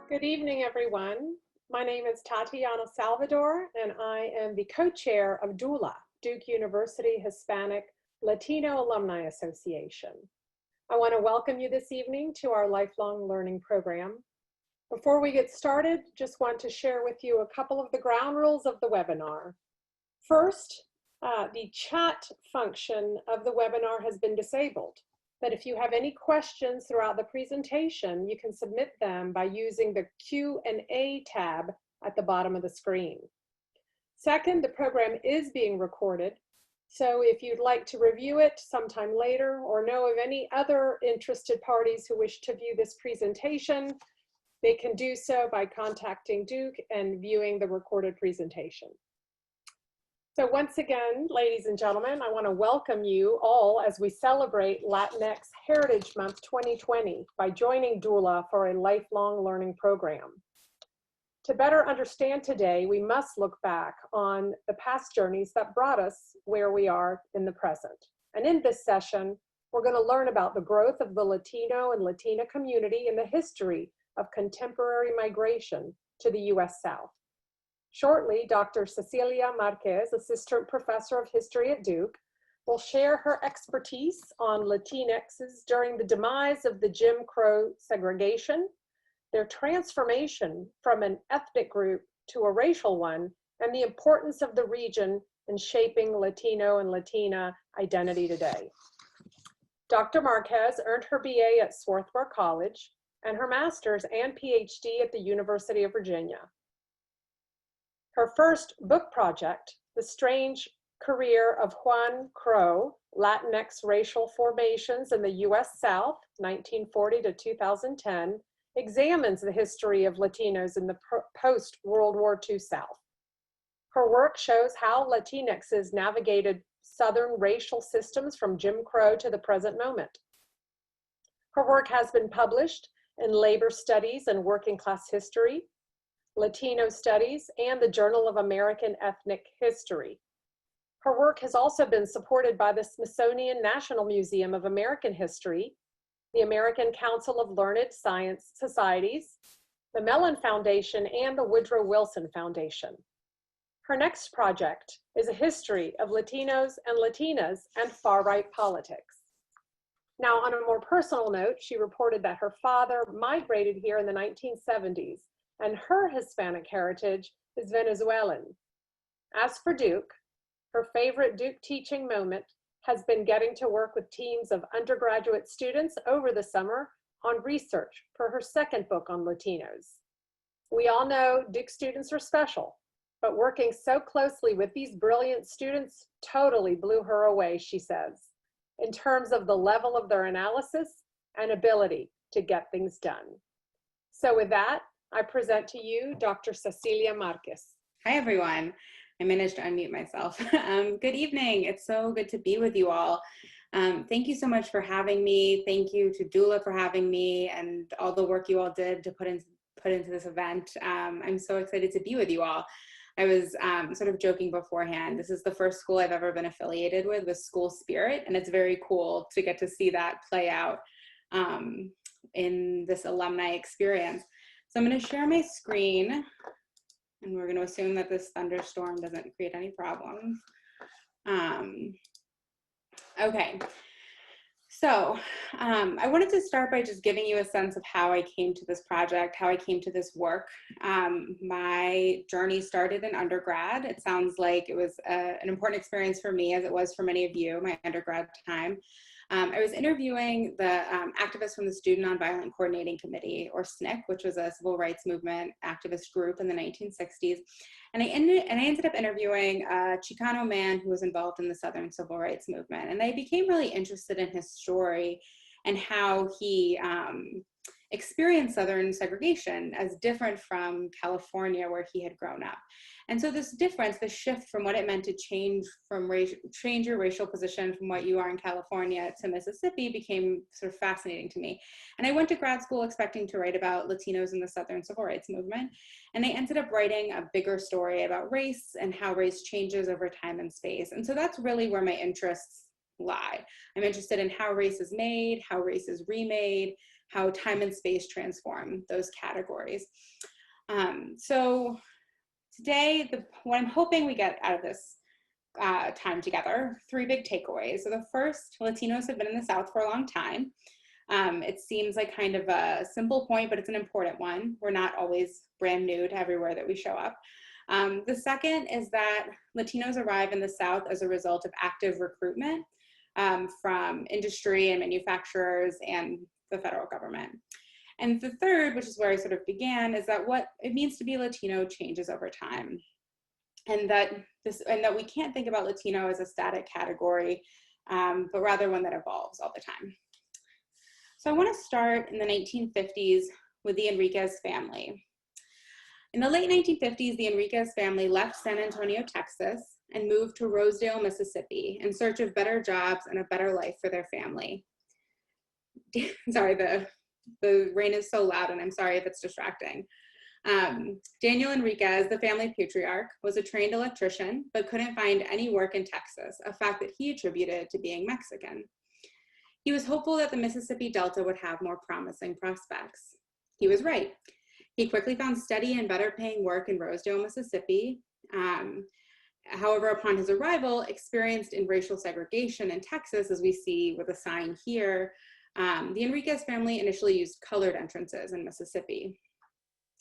Good evening, everyone. My name is Tatiana Salvador, and I am the co-chair of DULA, Duke University Hispanic Latino Alumni Association. I want to welcome you this evening to our lifelong learning program. Before we get started, just want to share with you a couple of the ground rules of the webinar. First, the chat function of the webinar has been disabled. But if you have any questions throughout the presentation, you can submit them by using the Q&A tab at the bottom of the screen. Second, the program is being recorded, so if you'd like to review it sometime later or know of any other interested parties who wish to view this presentation, they can do so by contacting Duke and viewing the recorded presentation. So once again, ladies and gentlemen, I want to welcome you all as we celebrate Latinx Heritage Month 2020 by joining DULA for a lifelong learning program. To better understand today, we must look back on the past journeys that brought us where we are in the present. And in this session, we're going to learn about the growth of the Latino and Latina community and the history of contemporary migration to the U.S. South. Shortly, Dr. Cecilia Márquez, Assistant Professor of History at Duke, will share her expertise on Latinxes during the demise of the Jim Crow segregation, their transformation from an ethnic group to a racial one, and the importance of the region in shaping Latino and Latina identity today. Dr. Márquez earned her BA at Swarthmore College and her master's and PhD at the University of Virginia. Her first book project, The Strange Career of Juan Crow, Latinx Racial Formations in the U.S. South, 1940 to 2010, examines the history of Latinos in the post-World War II South. Her work shows how Latinxes navigated Southern racial systems from Jim Crow to the present moment. Her work has been published in Labor Studies and Working Class History, Latino Studies, and the Journal of American Ethnic History. Her work has also been supported by the Smithsonian National Museum of American History, the American Council of Learned Science Societies, the Mellon Foundation, and the Woodrow Wilson Foundation. Her next project is a history of Latinos and Latinas and far-right politics. Now, on a more personal note, she reported that her father migrated here in the 1970s, and her Hispanic heritage is Venezuelan. As for Duke, her favorite Duke teaching moment has been getting to work with teams of undergraduate students over the summer on research for her second book on Latinos. We all know Duke students are special, but working so closely with these brilliant students totally blew her away, she says, in terms of the level of their analysis and ability to get things done. So with that, I present to you Dr. Cecilia Márquez. Hi, everyone. I managed to unmute myself. Good evening. It's so good to be with you all. Thank you so much for having me. Thank you to DULA for having me and all the work you all did to put into this event. I'm so excited to be with you all. I was sort of joking beforehand. This is the first school I've ever been affiliated with school spirit, and it's very cool to get to see that play out in this alumni experience. So I'm going to share my screen, and we're going to assume that this thunderstorm doesn't create any problems. Okay, so I wanted to start by just giving you a sense of how I came to this project, how I came to this work. My journey started in undergrad. It sounds like it was an important experience for me, as it was for many of you, my undergrad time. I was interviewing the activists from the Student Nonviolent Coordinating Committee, or SNCC, which was a civil rights movement activist group in the 1960s. And I ended up interviewing a Chicano man who was involved in the Southern civil rights movement. And I became really interested in his story and how he experienced Southern segregation as different from California, where he had grown up. And so this difference, the shift from what it meant to change your racial position from what you are in California to Mississippi became sort of fascinating to me. And I went to grad school expecting to write about Latinos in the Southern civil rights movement. And I ended up writing a bigger story about race and how race changes over time and space. And so that's really where my interests lie. I'm interested in how race is made, how race is remade, how time and space transform those categories. So today, what I'm hoping we get out of this time together, 3 big takeaways. So the first, Latinos have been in the South for a long time. It seems like kind of a simple point, but it's an important one. We're not always brand new to everywhere that we show up. The second is that Latinos arrive in the South as a result of active recruitment from industry and manufacturers and the federal government. And the third, which is where I sort of began, is that what it means to be Latino changes over time. And that we can't think about Latino as a static category, but rather one that evolves all the time. So I want to start in the 1950s with the Enriquez family. In the late 1950s, the Enriquez family left San Antonio, Texas, and moved to Rosedale, Mississippi, in search of better jobs and a better life for their family. Sorry, the rain is so loud, and I'm sorry if it's distracting. Daniel Enriquez, the family patriarch, was a trained electrician, but couldn't find any work in Texas, a fact that he attributed to being Mexican. He was hopeful that the Mississippi Delta would have more promising prospects. He was right. He quickly found steady and better paying work in Rosedale, Mississippi. However, upon his arrival, experienced in racial segregation in Texas, as we see with a sign here, the Enriquez family initially used colored entrances in Mississippi.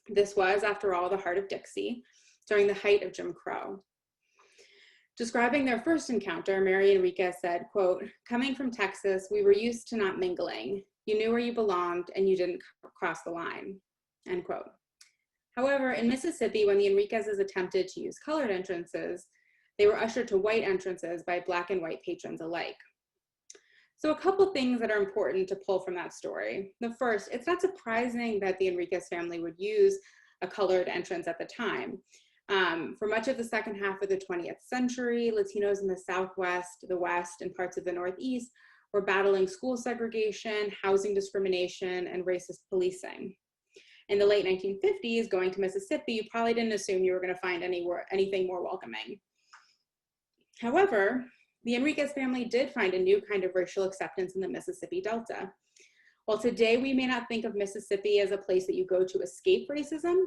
This was, after all, the heart of Dixie during the height of Jim Crow. Describing their first encounter, Mary Enriquez said, quote, "Coming from Texas, we were used to not mingling. You knew where you belonged and you didn't cross the line," end quote. However, in Mississippi, when the Enriquezes attempted to use colored entrances, they were ushered to white entrances by Black and white patrons alike. So a couple things that are important to pull from that story. The first, it's not surprising that the Enriquez family would use a colored entrance at the time. For much of the second half of the 20th century, Latinos in the Southwest, the West, and parts of the Northeast were battling school segregation, housing discrimination, and racist policing. In the late 1950s, going to Mississippi, you probably didn't assume you were going to find anything more welcoming. However, the Enriquez family did find a new kind of racial acceptance in the Mississippi Delta. While today we may not think of Mississippi as a place that you go to escape racism,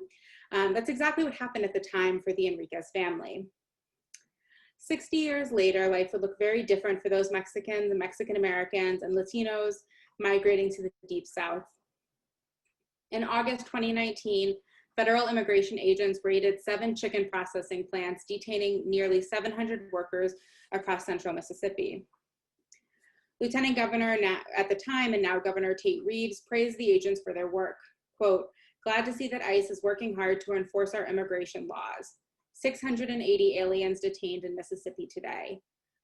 that's exactly what happened at the time for the Enriquez family. 60 years later, life would look very different for those Mexicans and Mexican Americans and Latinos migrating to the Deep South. In August 2019, federal immigration agents raided 7 chicken processing plants, detaining nearly 700 workers across central Mississippi. Lieutenant Governor at the time and now Governor Tate Reeves praised the agents for their work. Quote, "Glad to see that ICE is working hard to enforce our immigration laws. 680 aliens detained in Mississippi today.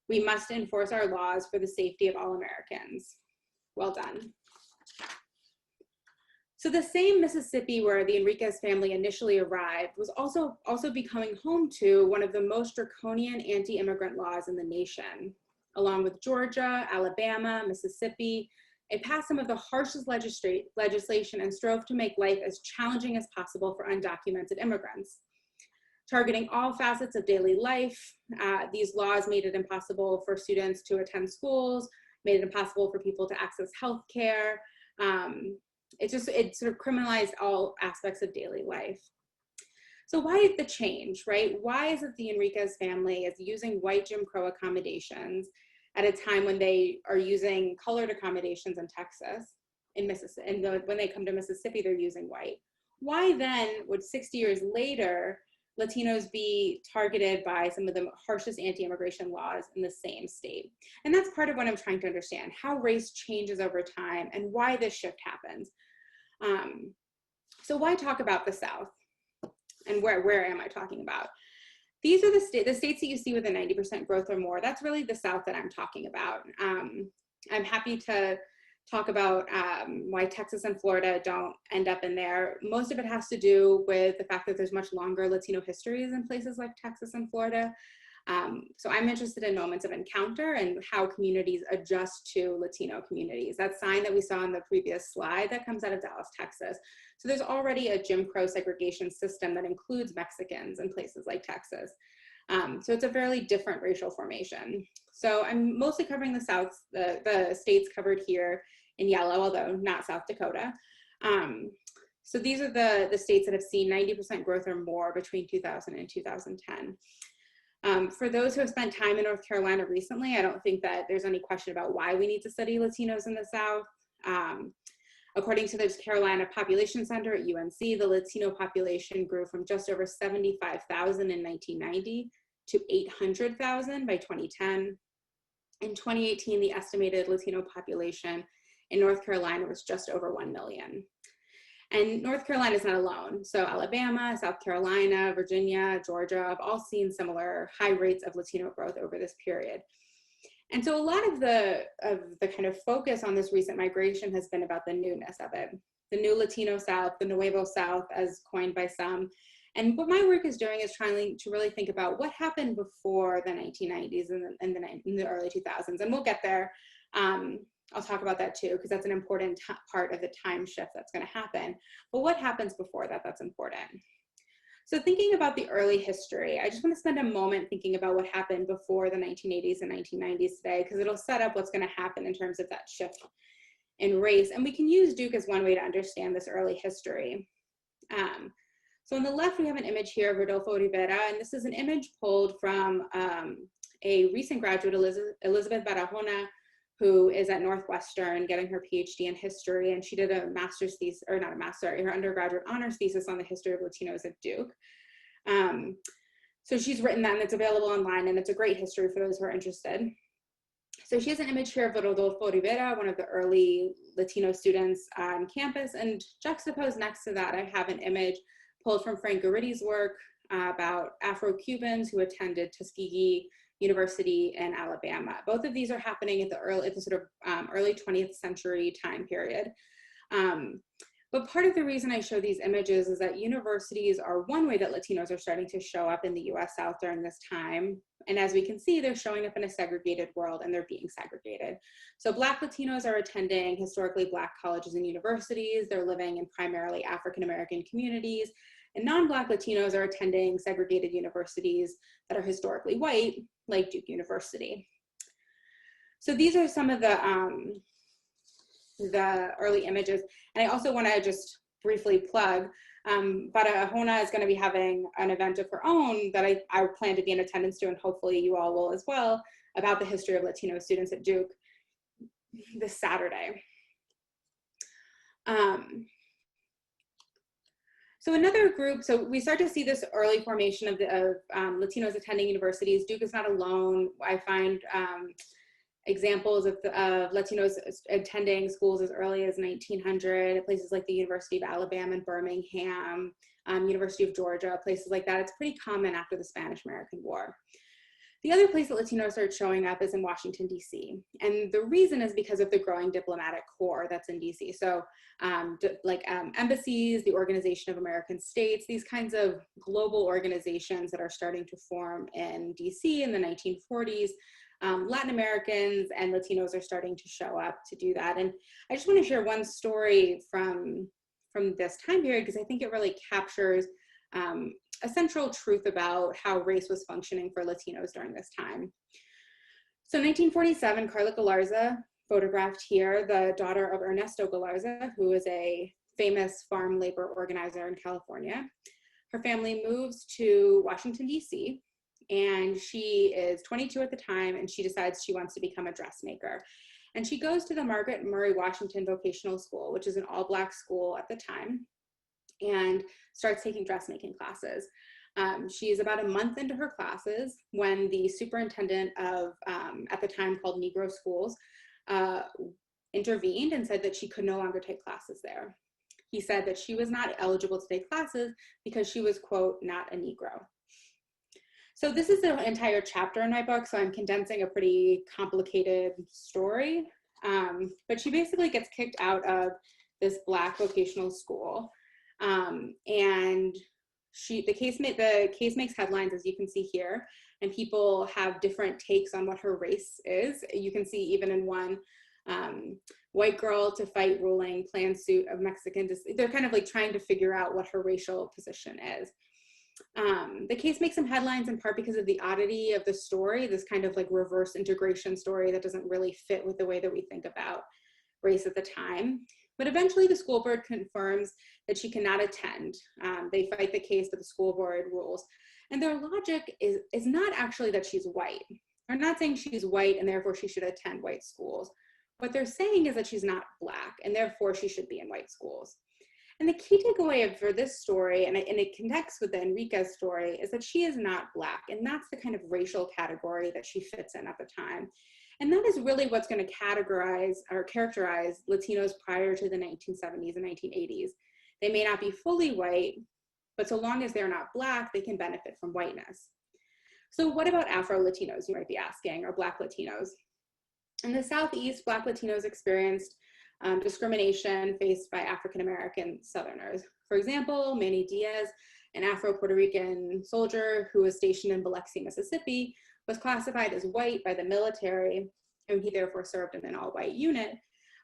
We must enforce our laws for the safety of all Americans." Well done. So the same Mississippi where the Enriquez family initially arrived was also becoming home to one of the most draconian anti-immigrant laws in the nation. Along with Georgia, Alabama, Mississippi, it passed some of the harshest legislation and strove to make life as challenging as possible for undocumented immigrants. Targeting all facets of daily life, these laws made it impossible for students to attend schools, made it impossible for people to access health care. It sort of criminalized all aspects of daily life. So why the change, right? Why is it the Enriquez family is using white Jim Crow accommodations at a time when they are using colored accommodations in Texas, in Mississippi, and when they come to Mississippi, they're using white? Why then would 60 years later, Latinos be targeted by some of the harshest anti-immigration laws in the same state? And that's part of what I'm trying to understand, how race changes over time and why this shift happens. So why talk about the South? And where am I talking about? These are the states that you see with a 90% growth or more. That's really the South that I'm talking about. I'm happy to talk about why Texas and Florida don't end up in there. Most of it has to do with the fact that there's much longer Latino histories in places like Texas and Florida. So I'm interested in moments of encounter and how communities adjust to Latino communities. That sign that we saw on the previous slide, that comes out of Dallas, Texas. So there's already a Jim Crow segregation system that includes Mexicans in places like Texas. So it's a fairly different racial formation. So I'm mostly covering the South, the states covered here in yellow, although not South Dakota. So these are the states that have seen 90% growth or more between 2000 and 2010. For those who have spent time in North Carolina recently, I don't think that there's any question about why we need to study Latinos in the South. According to the Carolina Population Center at UNC, the Latino population grew from just over 75,000 in 1990 to 800,000 by 2010. In 2018, the estimated Latino population in North Carolina was just over 1 million. And North Carolina is not alone. So Alabama, South Carolina, Virginia, Georgia have all seen similar high rates of Latino growth over this period. And so a lot of the kind of focus on this recent migration has been about the newness of it. The new Latino South, the Nuevo South, as coined by some. And what my work is doing is trying to really think about what happened before the 1990s and in the early 2000s. And we'll get there. I'll talk about that too, because that's an important part of the time shift that's going to happen. But what happens before that that's important? So thinking about the early history, I just want to spend a moment thinking about what happened before the 1980s and 1990s today, because it'll set up what's going to happen in terms of that shift in race. And we can use Duke as one way to understand this early history. So on the left, we have an image here of Rodolfo Rivera, and this is an image pulled from a recent graduate, Elizabeth Barahona, who is at Northwestern getting her PhD in history, and she did a master's thesis, or not a master, her undergraduate honors thesis on the history of Latinos at Duke. So she's written that, and it's available online, and it's a great history for those who are interested. So she has an image here of Rodolfo Rivera, one of the early Latino students on campus, and juxtaposed next to that, I have an image pulled from Frank Garitti's work about Afro-Cubans who attended Tuskegee University in Alabama. Both of these are happening at the sort of early 20th century time period. But part of the reason I show these images is that universities are one way that Latinos are starting to show up in the US South during this time. And as we can see, they're showing up in a segregated world, and they're being segregated. So Black Latinos are attending historically Black colleges and universities. They're living in primarily African-American communities. And non-Black Latinos are attending segregated universities that are historically white, like Duke University. So these are some of the early images. And I also want to just briefly plug, Barahona is going to be having an event of her own that I plan to be in attendance to, and hopefully you all will as well, about the history of Latino students at Duke this Saturday. So another group, so we start to see this early formation of Latinos attending universities. Duke is not alone. I find examples of Latinos attending schools as early as 1900 at places like the University of Alabama and Birmingham, University of Georgia, places like that. It's pretty common after the Spanish-American War. The other place that Latinos start showing up is in Washington, D.C. And the reason is because of the growing diplomatic corps that's in D.C. So embassies, the Organization of American States, these kinds of global organizations that are starting to form in D.C. in the 1940s. Latin Americans and Latinos are starting to show up to do that. And I just want to share one story from this time period, because I think it really captures a central truth about how race was functioning for Latinos during this time. So 1947, Carla Galarza, photographed here, the daughter of Ernesto Galarza, who is a famous farm labor organizer in California. Her family moves to Washington, D.C., and she is 22 at the time, and she decides she wants to become a dressmaker. And she goes to the Margaret Murray Washington Vocational School, which is an all-Black school at the time, and starts taking dressmaking classes. She's about a month into her classes when the superintendent of, at the time called Negro Schools, intervened and said that she could no longer take classes there. He said that she was not eligible to take classes because she was, quote, not a Negro. So this is the entire chapter in my book, so I'm condensing a pretty complicated story. But she basically gets kicked out of this Black vocational school. And the case makes headlines, as you can see here, and people have different takes on what her race is. You can see even in one, white girl to fight ruling, planned suit of Mexican, they're kind of like trying to figure out what her racial position is. The case makes some headlines in part because of the oddity of the story, this kind of like reverse integration story that doesn't really fit with the way that we think about race at the time. But eventually the school board confirms that she cannot attend. They fight the case, but the school board rules. And their logic is not actually that she's white. They're not saying she's white and therefore she should attend white schools. What they're saying is that she's not Black and therefore she should be in white schools. And the key takeaway for this story, and it connects with the Enriquez story, is that she is not Black, and that's the kind of racial category that she fits in at the time. And that is really what's going to categorize or characterize Latinos prior to the 1970s and 1980s. They may not be fully white, but so long as they're not Black, they can benefit from whiteness. So what about Afro-Latinos, you might be asking, or Black Latinos? In the Southeast, Black Latinos experienced discrimination faced by African-American Southerners. For example, Manny Diaz, an Afro-Puerto Rican soldier who was stationed in Biloxi, Mississippi, was classified as white by the military, and he therefore served in an all-white unit.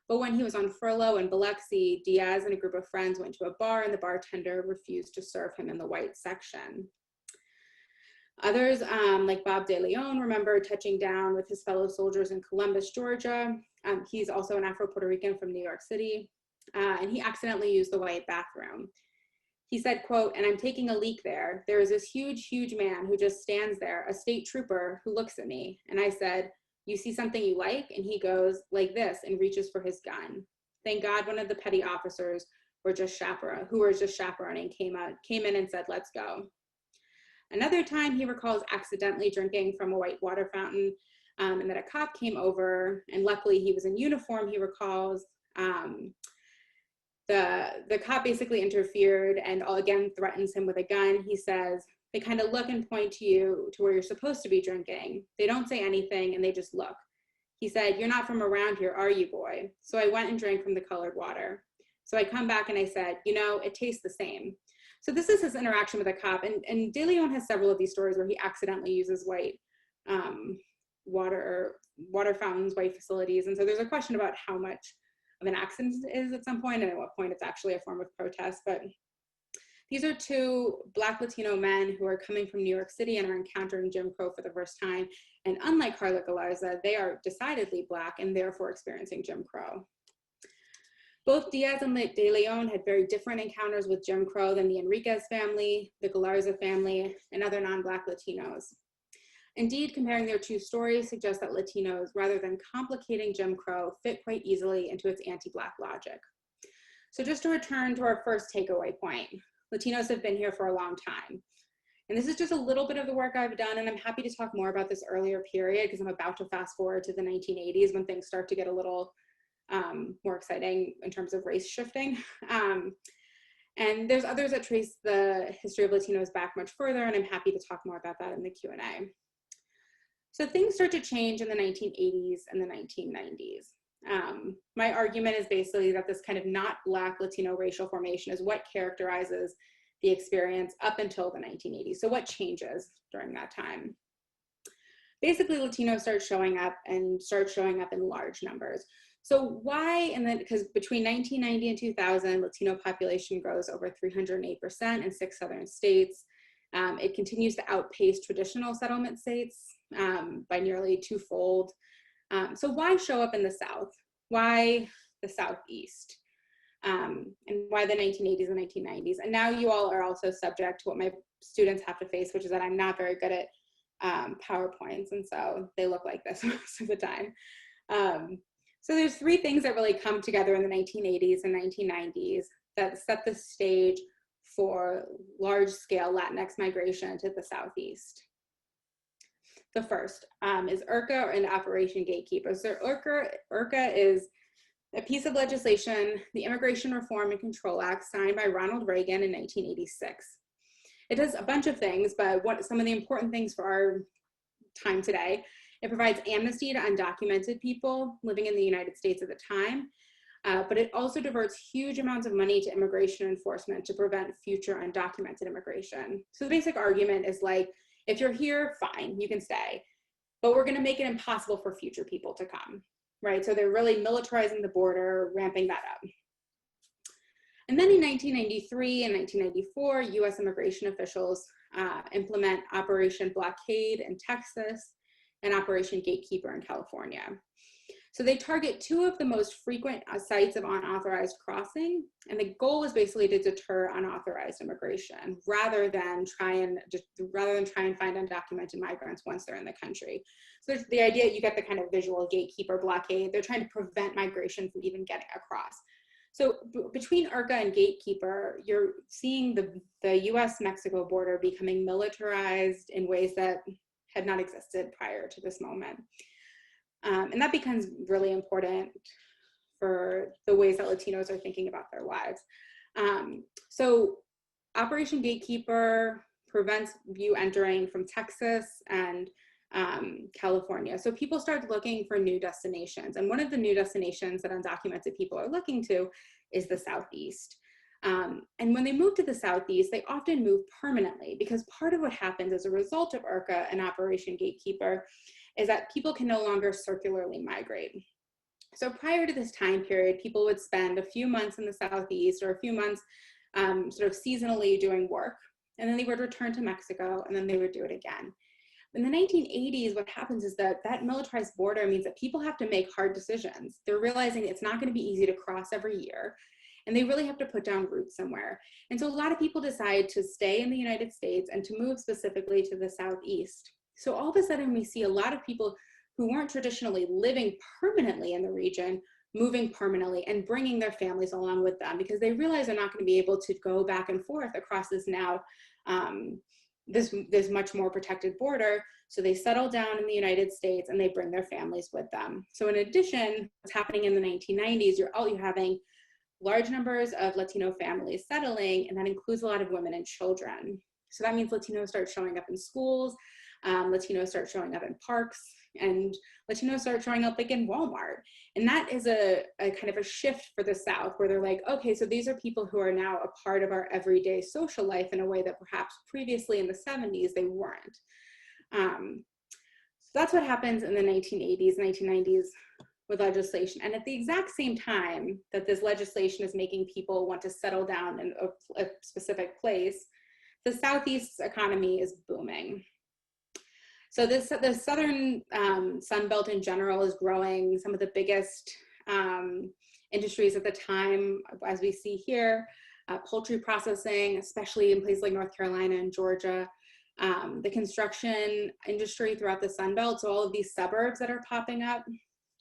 But when he was on furlough in Biloxi, Diaz and a group of friends went to a bar and the bartender refused to serve him in the white section. Others, like Bob De Leon, remember touching down with his fellow soldiers in Columbus, Georgia. He's also an Afro-Puerto Rican from New York City, and he accidentally used the white bathroom. He said, quote, "And I'm taking a leak there. There is this huge, huge man who just stands there, a state trooper who looks at me." And I said, "You see something you like?" And he goes like this and reaches for his gun. Thank God one of the petty officers who were just chaperoning came in and said, "Let's go." Another time he recalls accidentally drinking from a white water fountain, and that a cop came over, and luckily he was in uniform, he recalls. The cop basically interfered and again threatens him with a gun. He says, "They kind of look and point to you to where you're supposed to be drinking. They don't say anything and they just look." He said, "You're not from around here, are you, boy?" So I went and drank from the colored water. So I come back and I said, "You know, it tastes the same." So this is his interaction with a cop. And De Leon has several of these stories where he accidentally uses white water fountains, white facilities. And so there's a question about how much of an accident it is at some point and at what point it's actually a form of protest. But these are two Black Latino men who are coming from New York City and are encountering Jim Crow for the first time. And unlike Carla Galarza, they are decidedly Black and therefore experiencing Jim Crow. Both Diaz and De Leon had very different encounters with Jim Crow than the Enriquez family, the Galarza family, and other non-Black Latinos. Indeed, comparing their two stories suggests that Latinos, rather than complicating Jim Crow, fit quite easily into its anti-Black logic. So just to return to our first takeaway point, Latinos have been here for a long time. And this is just a little bit of the work I've done, and I'm happy to talk more about this earlier period because I'm about to fast forward to the 1980s when things start to get a little more exciting in terms of race shifting. And there's others that trace the history of Latinos back much further, and I'm happy to talk more about that in the Q&A. So things start to change in the 1980s and the 1990s. My argument is basically that this kind of not Black Latino racial formation is what characterizes the experience up until the 1980s. So what changes during that time? Basically, Latinos start showing up in large numbers. So why, and then because between 1990 and 2000, Latino population grows over 308% in 6 southern states. It continues to outpace traditional settlement states by nearly twofold. So why show up in the South? Why the Southeast? And why the 1980s and 1990s? And now you all are also subject to what my students have to face, which is that I'm not very good at PowerPoints, and so they look like this most of the time. So there's 3 things that really come together in the 1980s and 1990s that set the stage for large-scale Latinx migration to the Southeast. The first is URCA and Operation Gatekeeper. So URCA is a piece of legislation, the Immigration Reform and Control Act, signed by Ronald Reagan in 1986. It does a bunch of things, but some of the important things for our time today: it provides amnesty to undocumented people living in the United States at the time, but it also diverts huge amounts of money to immigration enforcement to prevent future undocumented immigration. So the basic argument is like, if you're here, fine, you can stay, but we're gonna make it impossible for future people to come, right? So they're really militarizing the border, ramping that up. And then in 1993 and 1994, US immigration officials implement Operation Blockade in Texas and Operation Gatekeeper in California. So they target two of the most frequent sites of unauthorized crossing, and the goal was basically to deter unauthorized immigration rather than try and find undocumented migrants once they're in the country. So there's the idea, you get the kind of visual gatekeeper blockade. They're trying to prevent migration from even getting across. So between URCA and Gatekeeper, you're seeing the US-Mexico border becoming militarized in ways that had not existed prior to this moment. And that becomes really important for the ways that Latinos are thinking about their lives. So Operation Gatekeeper prevents you entering from Texas and California. So people start looking for new destinations. And one of the new destinations that undocumented people are looking to is the Southeast. And when they move to the Southeast, they often move permanently, because part of what happens as a result of URCA and Operation Gatekeeper is that people can no longer circularly migrate. So prior to this time period, people would spend a few months in the Southeast or a few months sort of seasonally doing work, and then they would return to Mexico, and then they would do it again. In the 1980s, what happens is that militarized border means that people have to make hard decisions. They're realizing it's not going to be easy to cross every year, and they really have to put down roots somewhere. And so a lot of people decide to stay in the United States and to move specifically to the Southeast. So all of a sudden, we see a lot of people who weren't traditionally living permanently in the region moving permanently and bringing their families along with them, because they realize they're not going to be able to go back and forth across this now this much more protected border. So they settle down in the United States and they bring their families with them. So in addition, what's happening in the 1990s, you're having large numbers of Latino families settling, and that includes a lot of women and children. So that means Latinos start showing up in schools, Latinos start showing up in parks, and Latinos start showing up like in Walmart. And that is a kind of a shift for the South, where they're like, okay, so these are people who are now a part of our everyday social life in a way that perhaps previously in the 70s they weren't. So that's what happens in the 1980s, 1990s with legislation. And at the exact same time that this legislation is making people want to settle down in a specific place, the Southeast's economy is booming. So the Southern Sun Belt in general is growing. Some of the biggest industries at the time, as we see here, poultry processing, especially in places like North Carolina and Georgia, the construction industry throughout the Sun Belt. So all of these suburbs that are popping up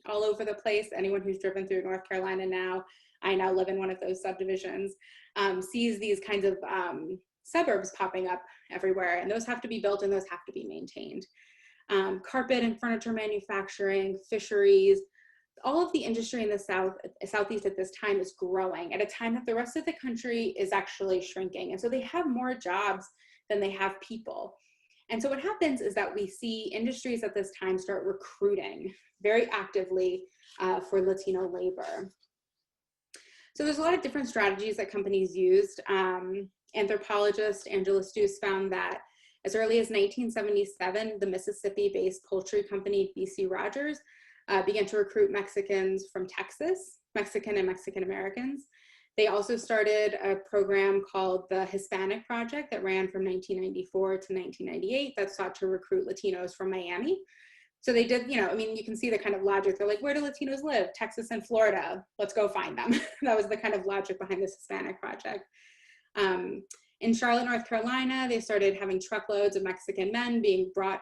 all over the place. Anyone who's driven through North Carolina now, I now live in one of those subdivisions, sees these kinds of suburbs popping up everywhere, and those have to be built and those have to be maintained. Carpet and furniture manufacturing, fisheries, all of the industry in the Southeast at this time is growing at a time that the rest of the country is actually shrinking. And so they have more jobs than they have people. And so what happens is that we see industries at this time start recruiting very actively for Latino labor. So there's a lot of different strategies that companies used. Anthropologist Angela Stuess found that as early as 1977, the Mississippi-based poultry company BC Rogers began to recruit Mexicans from Texas, Mexican and Mexican Americans. They also started a program called the Hispanic Project that ran from 1994 to 1998 that sought to recruit Latinos from Miami. So they did, I mean, you can see the kind of logic. They're like, where do Latinos live? Texas and Florida. Let's go find them. That was the kind of logic behind this Hispanic Project. In Charlotte, North Carolina, they started having truckloads of Mexican men being brought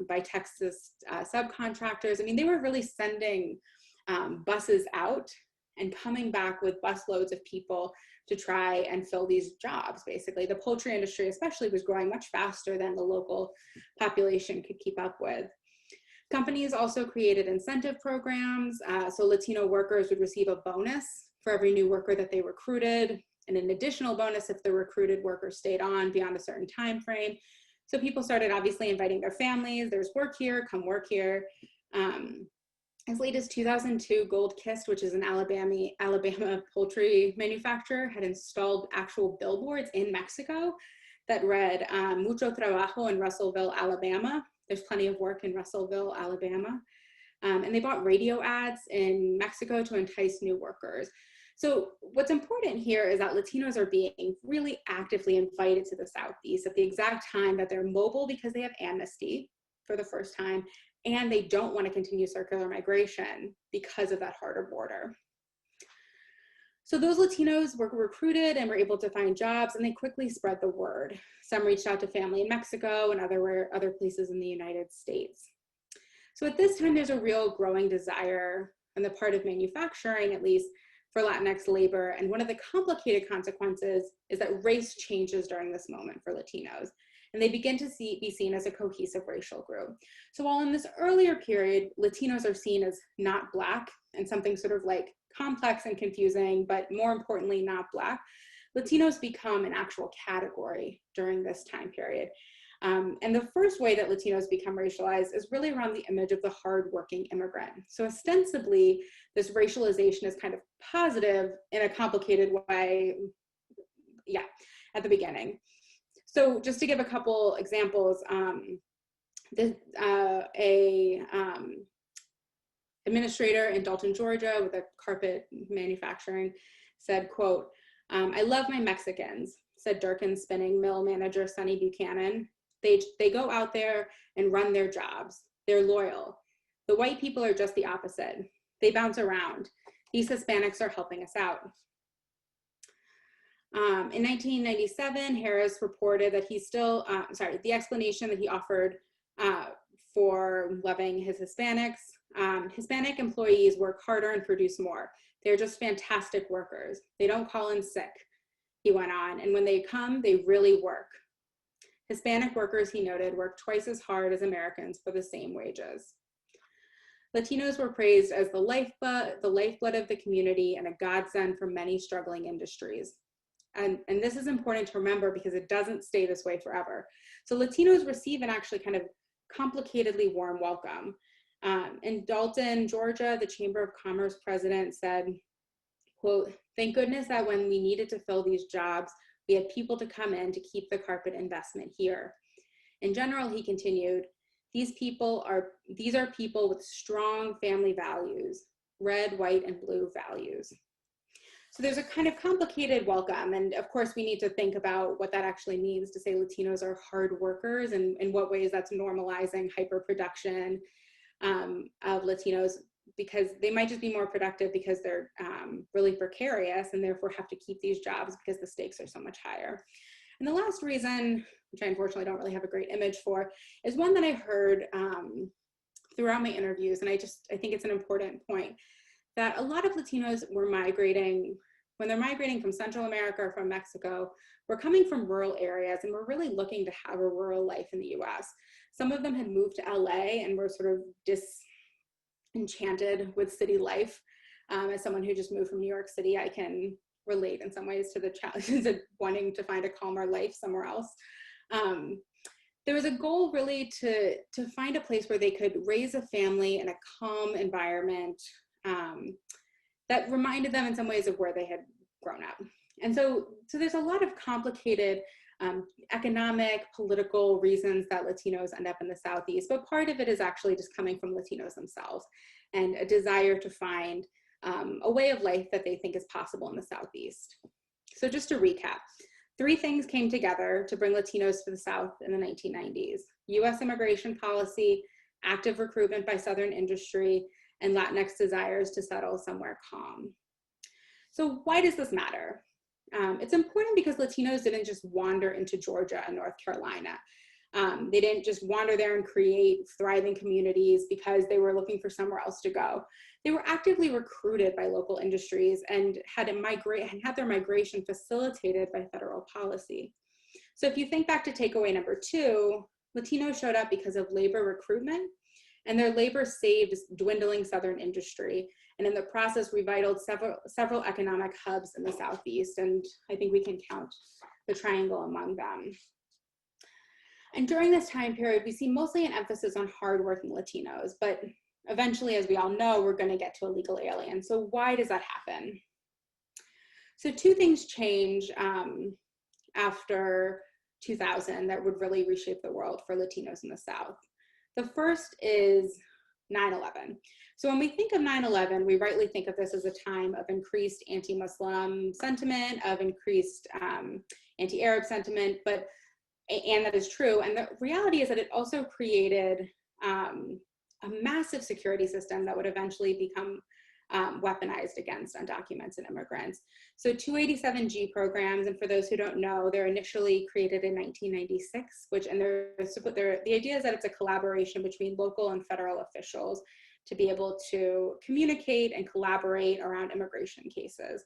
by Texas subcontractors. I mean, they were really sending buses out and coming back with busloads of people to try and fill these jobs, basically. The poultry industry especially was growing much faster than the local population could keep up with. Companies also created incentive programs. So Latino workers would receive a bonus for every new worker that they recruited, and an additional bonus if the recruited worker stayed on beyond a certain time frame. So people started obviously inviting their families. There's work here, come work here. As late as 2002, Gold Kist, which is an Alabama poultry manufacturer, had installed actual billboards in Mexico that read, mucho trabajo in Russellville, Alabama. There's plenty of work in Russellville, Alabama. And they bought radio ads in Mexico to entice new workers. So what's important here is that Latinos are being really actively invited to the Southeast at the exact time that they're mobile because they have amnesty for the first time, and they don't want to continue circular migration because of that harder border. So those Latinos were recruited and were able to find jobs, and they quickly spread the word. Some reached out to family in Mexico and other places in the United States. So at this time, there's a real growing desire on the part of manufacturing, at least, for Latinx labor. And one of the complicated consequences is that race changes during this moment for Latinos, and they begin to be seen as a cohesive racial group. So while in this earlier period, Latinos are seen as not Black and something sort of like complex and confusing, but more importantly, not Black, Latinos become an actual category during this time period. And the first way that Latinos become racialized is really around the image of the hardworking immigrant. So ostensibly, this racialization is kind of positive in a complicated way, at the beginning. So just to give a couple examples, administrator in Dalton, Georgia, with a carpet manufacturing said, quote, "I love my Mexicans," said Durkin spinning mill manager Sonny Buchanan. They go out there and run their jobs. They're loyal. The white people are just the opposite. They bounce around. These Hispanics are helping us out. In 1997, Harris reported that he still, the explanation that he offered for loving his Hispanics, Hispanic employees work harder and produce more. They're just fantastic workers. They don't call in sick, he went on, and when they come, they really work. Hispanic workers, he noted, work twice as hard as Americans for the same wages. Latinos were praised as the lifeblood of the community and a godsend for many struggling industries. And this is important to remember because it doesn't stay this way forever. So Latinos receive an actually kind of complicatedly warm welcome. In Dalton, Georgia, the Chamber of Commerce president said, quote, "Thank goodness that when we needed to fill these jobs, we had people to come in to keep the carpet investment here." In general, he continued, these are people with strong family values, red, white, and blue values. So there's a kind of complicated welcome. And of course, we need to think about what that actually means to say Latinos are hard workers and in what ways that's normalizing hyperproduction of Latinos, because they might just be more productive because they're really precarious and therefore have to keep these jobs because the stakes are so much higher. And the last reason, which I unfortunately don't really have a great image for, is one that I heard throughout my interviews, and I think it's an important point, that a lot of Latinos were migrating, when they're migrating from Central America or from Mexico, we're coming from rural areas and we're really looking to have a rural life in the US. Some of them had moved to LA and were sort of disenchanted with city life. As someone who just moved from New York City, I can relate in some ways to the challenges of wanting to find a calmer life somewhere else. There was a goal really to find a place where they could raise a family in a calm environment that reminded them in some ways of where they had grown up. And so there's a lot of complicated economic, political reasons that Latinos end up in the Southeast, but part of it is actually just coming from Latinos themselves and a desire to find a way of life that they think is possible in the Southeast. So just to recap, 3 things came together to bring Latinos to the South in the 1990s: US immigration policy, active recruitment by Southern industry, and Latinx desires to settle somewhere calm. So why does this matter? It's important because Latinos didn't just wander into Georgia and North Carolina. They didn't just wander there and create thriving communities because they were looking for somewhere else to go. They were actively recruited by local industries and had their migration facilitated by federal policy. So if you think back to takeaway number 2, Latinos showed up because of labor recruitment, and their labor saved dwindling Southern industry, and in the process revitalized several economic hubs in the Southeast, and I think we can count the Triangle among them. And during this time period, we see mostly an emphasis on hardworking Latinos, but eventually, as we all know, we're going to get to illegal aliens. So why does that happen? So 2 things change after 2000 that would really reshape the world for Latinos in the South. The first is 9/11. So when we think of 9/11, we rightly think of this as a time of increased anti-Muslim sentiment, of increased anti-Arab sentiment, and that is true. And the reality is that it also created a massive security system that would eventually become weaponized against undocumented immigrants. So 287G programs, and for those who don't know, they're initially created in 1996, the idea is that it's a collaboration between local and federal officials to be able to communicate and collaborate around immigration cases.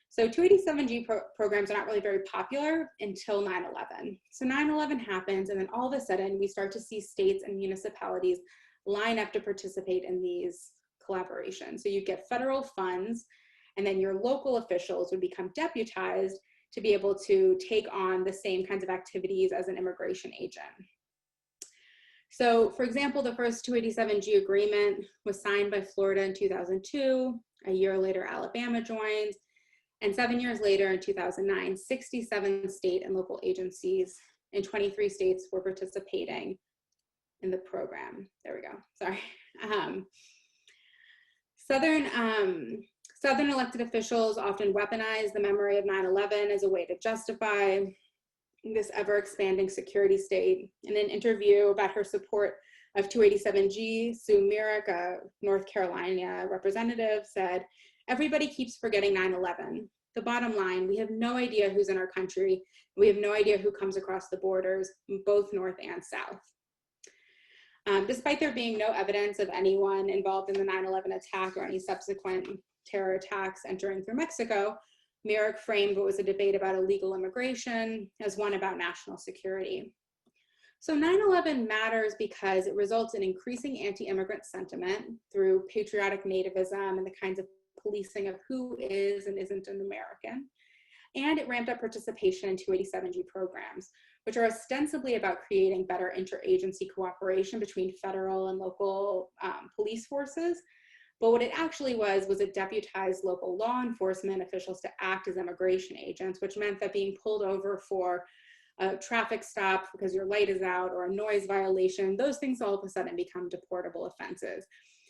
So 287G programs are not really very popular until 9/11. So 9/11 happens, and then all of a sudden we start to see states and municipalities line up to participate in these collaborations. So you get federal funds, and then your local officials would become deputized to be able to take on the same kinds of activities as an immigration agent. So for example, the first 287G agreement was signed by Florida in 2002. A year later, Alabama joins. And 7 years later, in 2009, 67 state and local agencies in 23 states were participating in the program. There we go, sorry. Southern elected officials often weaponize the memory of 9/11 as a way to justify this ever-expanding security state. In an interview about her support of 287G, Sue Myrick, a North Carolina representative, said, "Everybody keeps forgetting 9/11. The bottom line, we have no idea who's in our country. We have no idea who comes across the borders, both North and South." Despite there being no evidence of anyone involved in the 9/11 attack or any subsequent terror attacks entering through Mexico, Myrick framed what was a debate about illegal immigration as one about national security. So 9/11 matters because it results in increasing anti-immigrant sentiment through patriotic nativism and the kinds of policing of who is and isn't an American. And it ramped up participation in 287G programs, which are ostensibly about creating better interagency cooperation between federal and local police forces. But what it actually was it deputized local law enforcement officials to act as immigration agents, which meant that being pulled over for a traffic stop because your light is out or a noise violation, those things all of a sudden become deportable offenses.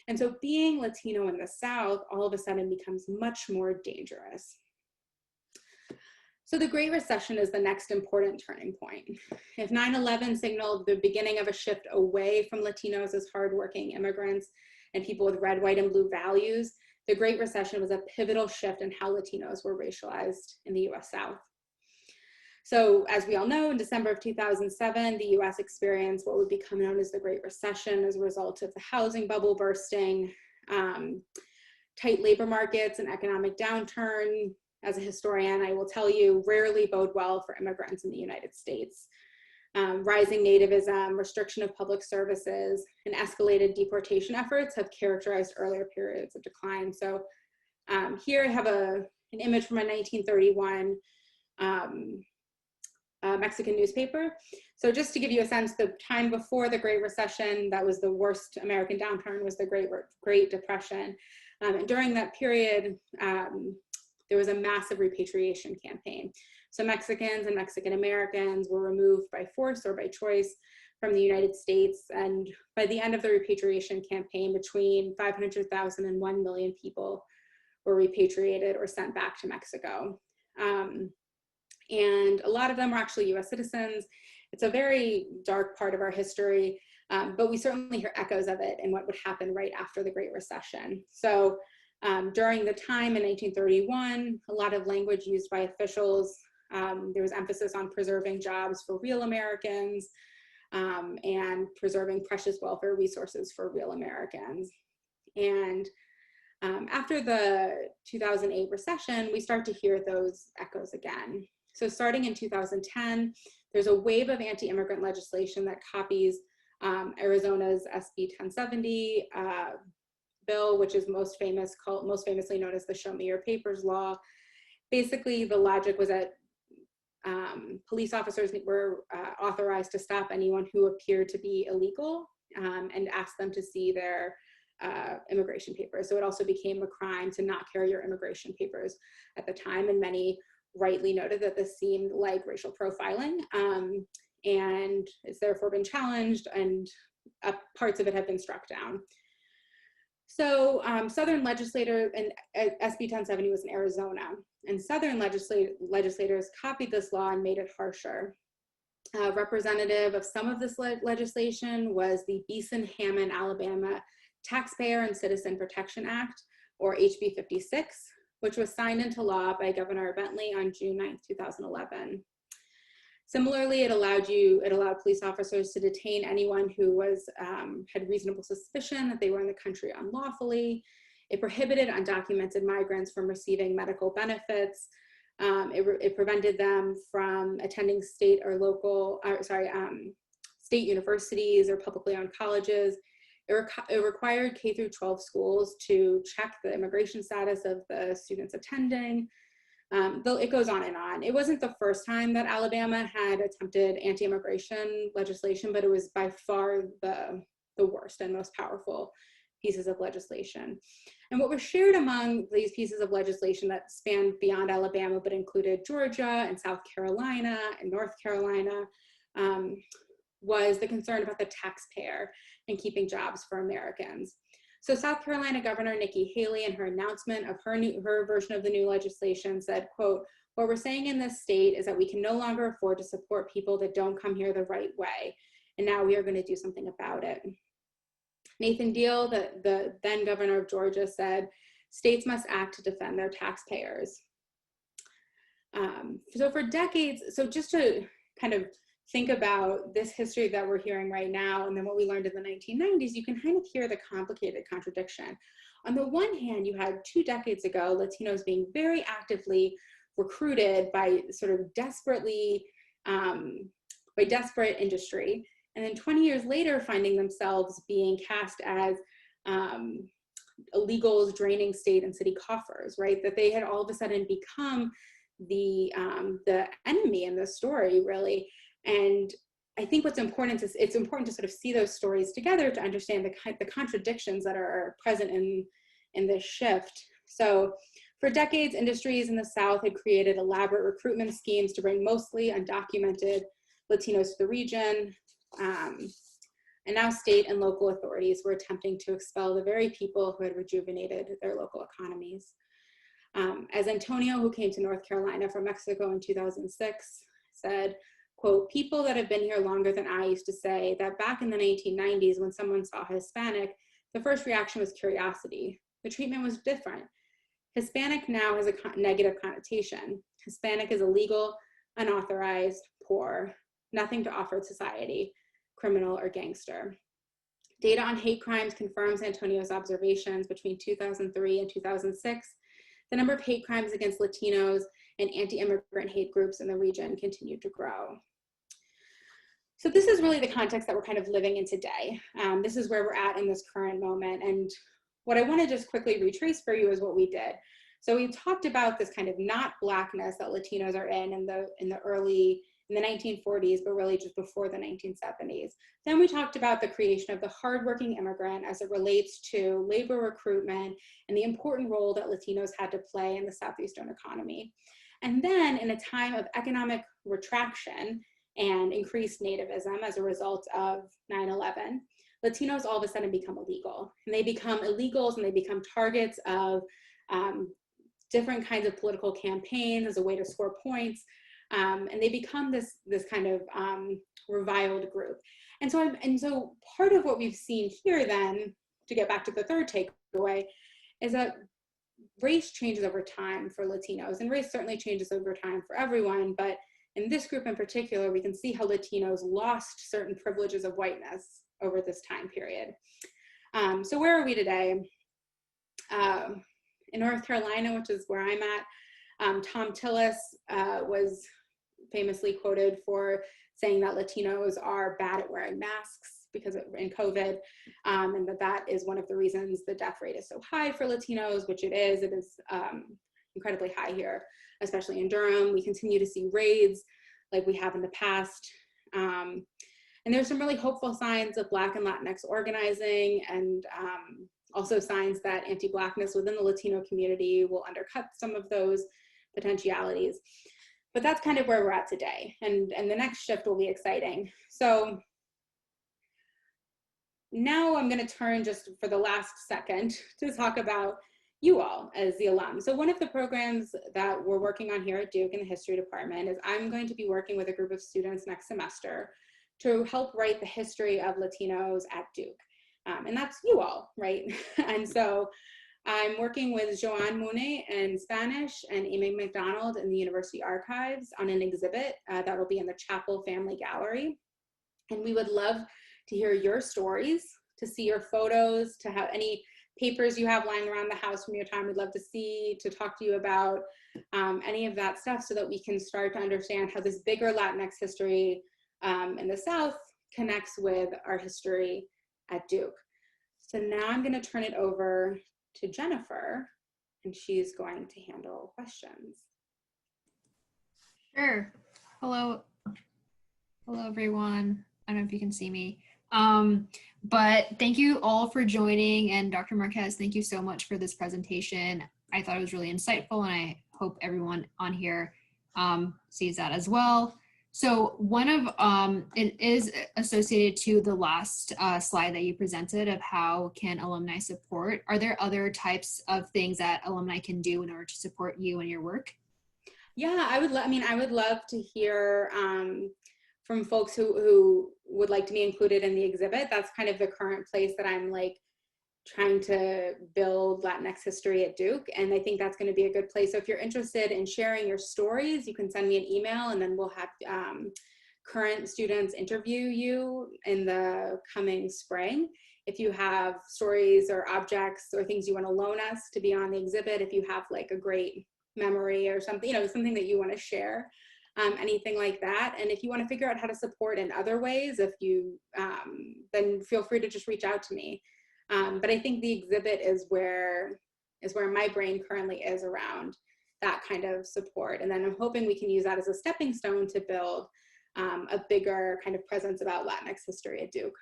And so being Latino in the South all of a sudden becomes much more dangerous. So the Great Recession is the next important turning point. If 9/11 signaled the beginning of a shift away from Latinos as hardworking immigrants and people with red, white, and blue values, the Great Recession was a pivotal shift in how Latinos were racialized in the US South. So as we all know, in December of 2007, the US experienced what would become known as the Great Recession as a result of the housing bubble bursting, tight labor markets, and economic downturn. As a historian, I will tell you, rarely bode well for immigrants in the United States. Rising nativism, restriction of public services, and escalated deportation efforts have characterized earlier periods of decline. So here I have an image from a 1931 Mexican newspaper. So just to give you a sense, the time before the Great Recession, that was the worst American downturn, was the Great Depression. And during that period, there was a massive repatriation campaign. So Mexicans and Mexican Americans were removed by force or by choice from the United States. And by the end of the repatriation campaign, between 500,000 and 1 million people were repatriated or sent back to Mexico. And a lot of them were actually US citizens. It's a very dark part of our history, but we certainly hear echoes of it in what would happen right after the Great Recession. So during the time in 1931, a lot of language used by officials, there was emphasis on preserving jobs for real Americans and preserving precious welfare resources for real Americans. And after the 2008 recession, we start to hear those echoes again. So starting in 2010, there's a wave of anti-immigrant legislation that copies Arizona's SB 1070 bill, which is most famously known as the Show Me Your Papers law. Basically, the logic was that police officers were authorized to stop anyone who appeared to be illegal and ask them to see their immigration papers. So it also became a crime to not carry your immigration papers at the time, and many rightly noted that this seemed like racial profiling, and it's therefore been challenged, and parts of it have been struck down. So Southern legislator, and SB 1070 was in Arizona, and Southern legislators copied this law and made it harsher. Representative of some of this legislation was the Beeson-Hammond, Alabama Taxpayer and Citizen Protection Act, or HB 56, which was signed into law by Governor Bentley on June 9, 2011. Similarly, it allowed police officers to detain anyone who had reasonable suspicion that they were in the country unlawfully. It prohibited undocumented migrants from receiving medical benefits. It prevented them from attending state universities or publicly owned colleges. It required K through 12 schools to check the immigration status of the students attending. Though it goes on and on. It wasn't the first time that Alabama had attempted anti-immigration legislation, but it was by far the worst and most powerful pieces of legislation. And what was shared among these pieces of legislation that spanned beyond Alabama, but included Georgia and South Carolina and North Carolina, was the concern about the taxpayer and keeping jobs for Americans. So South Carolina Governor Nikki Haley, in her announcement of her version of the new legislation, said, quote, "What we're saying in this state is that we can no longer afford to support people that don't come here the right way. And now we are going to do something about it." Nathan Deal, the then governor of Georgia, said, "States must act to defend their taxpayers." So for decades, so just to kind of think about this history that we're hearing right now and then what we learned in the 1990s, you can kind of hear the complicated contradiction. On the one hand, you had 2 decades ago, Latinos being very actively recruited by sort of desperate industry. And then 20 years later, finding themselves being cast as illegals draining state and city coffers, right? That they had all of a sudden become the enemy in this story, really. And I think it's important to sort of see those stories together to understand the contradictions that are present in this shift. So for decades, industries in the South had created elaborate recruitment schemes to bring mostly undocumented Latinos to the region. And now state and local authorities were attempting to expel the very people who had rejuvenated their local economies. As Antonio, who came to North Carolina from Mexico in 2006, said, quote, "People that have been here longer than I used to say that back in the 1990s, when someone saw Hispanic, the first reaction was curiosity. The treatment was different. Hispanic now has a negative connotation. Hispanic is illegal, unauthorized, poor, nothing to offer society, criminal or gangster." Data on hate crimes confirms Antonio's observations. Between 2003 and 2006, the number of hate crimes against Latinos and anti-immigrant hate groups in the region continued to grow. So this is really the context that we're kind of living in today. This is where we're at in this current moment. And what I want to just quickly retrace for you is what we did. So we talked about this kind of not Blackness that Latinos are in the 1940s, but really just before the 1970s. Then we talked about the creation of the hardworking immigrant as it relates to labor recruitment and the important role that Latinos had to play in the Southeastern economy. And then in a time of economic retraction and increased nativism as a result of 9/11, Latinos all of a sudden become illegal. And they become illegals and they become targets of different kinds of political campaigns as a way to score points. And they become this kind of reviled group. And so part of what we've seen here then, to get back to the third takeaway, is that race changes over time for Latinos, and race certainly changes over time for everyone, but in this group in particular, we can see how Latinos lost certain privileges of whiteness over this time period. So where are we today? In North Carolina, which is where I'm at, Tom Tillis was famously quoted for saying that Latinos are bad at wearing masks because in COVID, and that is one of the reasons the death rate is so high for Latinos, which it is incredibly high here, especially in Durham. We continue to see raids like we have in the past. And there's some really hopeful signs of Black and Latinx organizing, and also signs that anti-Blackness within the Latino community will undercut some of those potentialities. But that's kind of where we're at today. And the next shift will be exciting. So now I'm going to turn just for the last second to talk about you all as the alum. So one of the programs that we're working on here at Duke in the history department is I'm going to be working with a group of students next semester to help write the history of Latinos at Duke. And that's you all, right? And so I'm working with Joanne Mune in Spanish and Amy McDonald in the University Archives on an exhibit that will be in the Chapel Family Gallery. And we would love to hear your stories, to see your photos, to have any papers you have lying around the house from your time. We'd love to see, to talk to you about any of that stuff so that we can start to understand how this bigger Latinx history in the South connects with our history at Duke. So now I'm going to turn it over to Jennifer, and she's going to handle questions. Sure. Hello. Hello, everyone. I don't know if you can see me. But thank you all for joining, and Dr. Marquez, thank you so much for this presentation. I thought it was really insightful, and I hope everyone on here sees that as well. So one of, it is associated to the last slide that you presented of how can alumni support. Are there other types of things that alumni can do in order to support you and your work? Yeah, I would love to hear from folks who would like to be included in the exhibit. That's kind of the current place that I'm like trying to build Latinx history at Duke. And I think that's going to be a good place. So if you're interested in sharing your stories, you can send me an email, and then we'll have current students interview you in the coming spring. If you have stories or objects or things you want to loan us to be on the exhibit, if you have like a great memory or something, you know, something that you want to share, anything like that. And if you want to figure out how to support in other ways, if you, then feel free to just reach out to me. But I think the exhibit is where my brain currently is around that kind of support. And then I'm hoping we can use that as a stepping stone to build a bigger kind of presence about Latinx history at Duke.